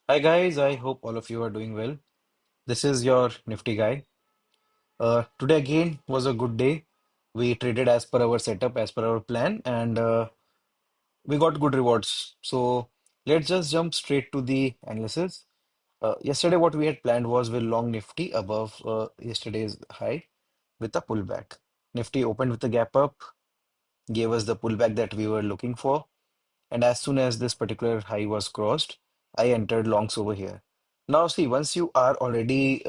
Hi guys, I hope all of you are doing well. This is your Nifty Guy. Today again was a good day. We traded as per our setup, as per our plan, and we got good rewards. So let's just jump straight to the analysis. Yesterday, what we had planned was with long Nifty above yesterday's high with a pullback. Nifty opened with a gap up, gave us the pullback that we were looking for. And as soon as this particular high was crossed, I entered longs over here. Now, see, once you are already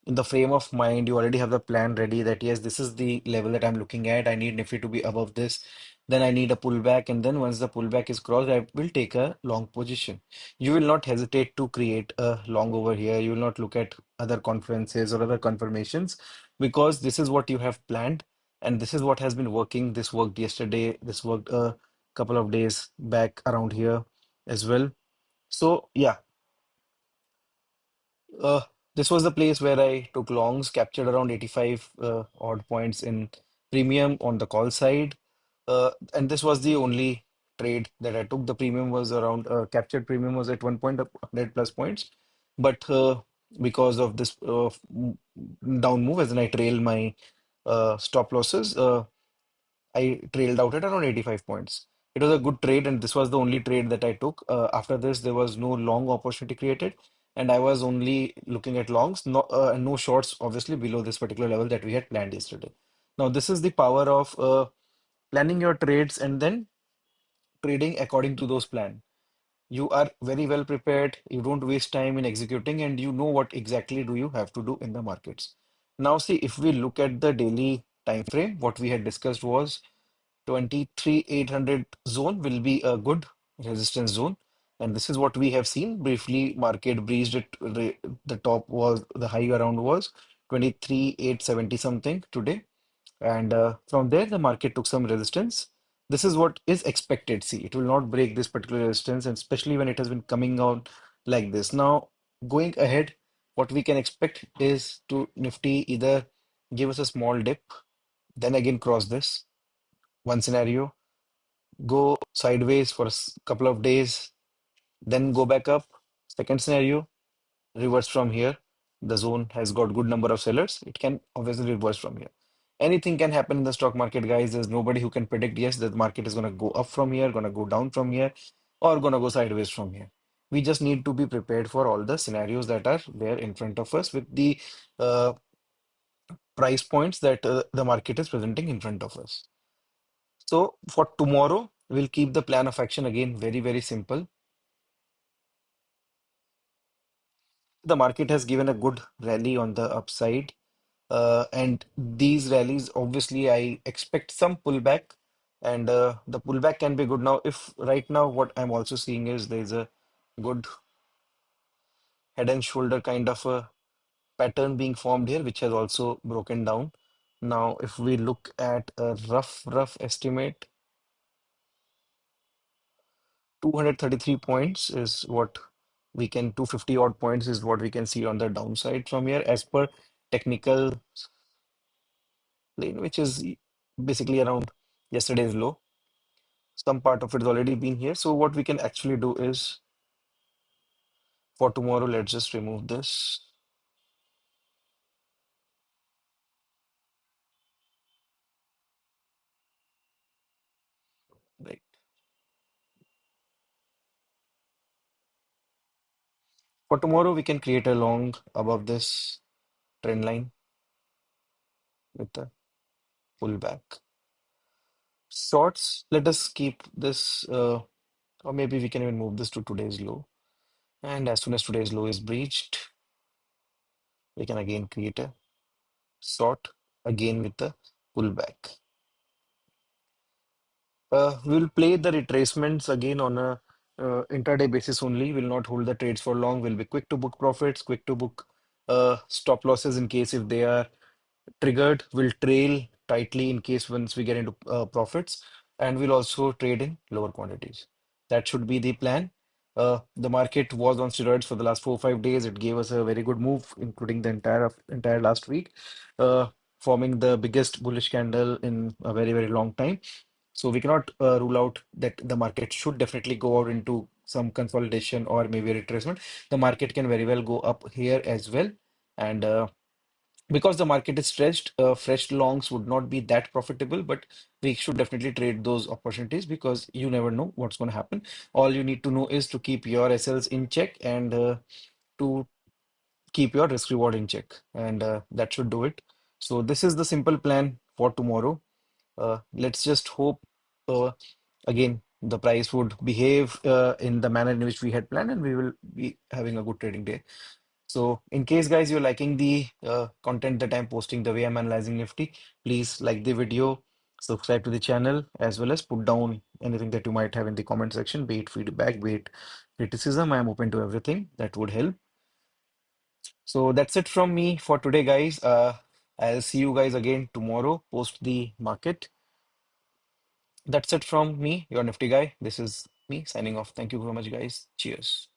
in the frame of mind, you already have the plan ready that yes, this is the level that I'm looking at. I need Nifty to be above this. Then I need a pullback. And then once the pullback is crossed, I will take a long position. You will not hesitate to create a long over here. You will not look at other conferences or other confirmations because this is what you have planned. And this is what has been working. This worked yesterday. This worked couple of days back around here as well. So yeah, uh, this was the place where I took longs, captured around 85 odd points in premium on the call side. And this was the only trade that I took. The premium was around, captured premium was at one point up 100 plus points. But because of this down move, as in I trailed my stop losses, I trailed out at around 85 points. It was a good trade, and this was the only trade that I took. After this, there was no long opportunity created, and I was only looking at longs, and no shorts, obviously, below this particular level that we had planned yesterday. Now, this is the power of planning your trades and then trading according to those plans. You are very well prepared, you don't waste time in executing, and you know what exactly do you have to do in the markets. Now, see, if we look at the daily time frame, what we had discussed was 23,800 zone will be a good resistance zone. And this is what we have seen. Briefly, market breached it. The top was the high around was 23,870 something today. And from there, the market took some resistance. This is what is expected. See, it will not break this particular resistance, and especially when it has been coming out like this. Now, going ahead, what we can expect is to Nifty either give us a small dip, then again cross this one scenario, go sideways for a couple of days, then go back up. Second scenario, reverse from here. The zone has got good number of sellers. It can obviously reverse from here. Anything can happen in the stock market, guys. There's nobody who can predict, yes, the market is going to go up from here, going to go down from here, or going to go sideways from here. We just need to be prepared for all the scenarios that are there in front of us with the uh, price points that the market is presenting in front of us. So for tomorrow, we'll keep the plan of action again very, very simple. The market has given a good rally on the upside, and these rallies, obviously, I expect some pullback, and the pullback can be good now. If right now, what I'm also seeing is there's a good head and shoulder kind of a pattern being formed here, which has also broken down. Now, if we look at a rough estimate, 233 points is what we can, 250 odd points is what we can see on the downside from here as per technical lane, which is basically around yesterday's low. Some part of it has already been here. So what we can actually do is for tomorrow, let's just remove this. Right. For tomorrow, we can create a long above this trend line with the pullback. Shorts, let us keep this, or maybe we can even move this to today's low. And as soon as today's low is breached, we can again create a short again with the pullback. We'll play the retracements again on a intraday basis only. We'll not hold the trades for long. We'll be quick to book profits, quick to book stop losses in case if they are triggered. We'll trail tightly in case once we get into profits, and we'll also trade in lower quantities. That should be the plan. The market was on steroids for the last 4 or 5 days. It gave us a very good move, including the entire last week, uh, forming the biggest bullish candle in a very long time. So we cannot rule out that the market should definitely go out into some consolidation or maybe a retracement, the market can very well go up here as well. And because the market is stretched, fresh longs would not be that profitable, but we should definitely trade those opportunities because you never know what's going to happen. All you need to know is to keep your SLs in check and to keep your risk reward in check, and that should do it. So this is the simple plan for tomorrow. Let's just hope again the price would behave in the manner in which we had planned, and we will be having a good trading day. So, in case, guys, you're liking the content that I'm posting, the way I'm analyzing Nifty, please like the video, subscribe to the channel, as well as put down anything that you might have in the comment section, be it feedback, be it criticism. I'm open to everything that would help. So, that's it from me for today, guys. I'll see you guys again tomorrow, post the market. That's it from me, your Nifty guy. This is me signing off. Thank you very much, guys. Cheers.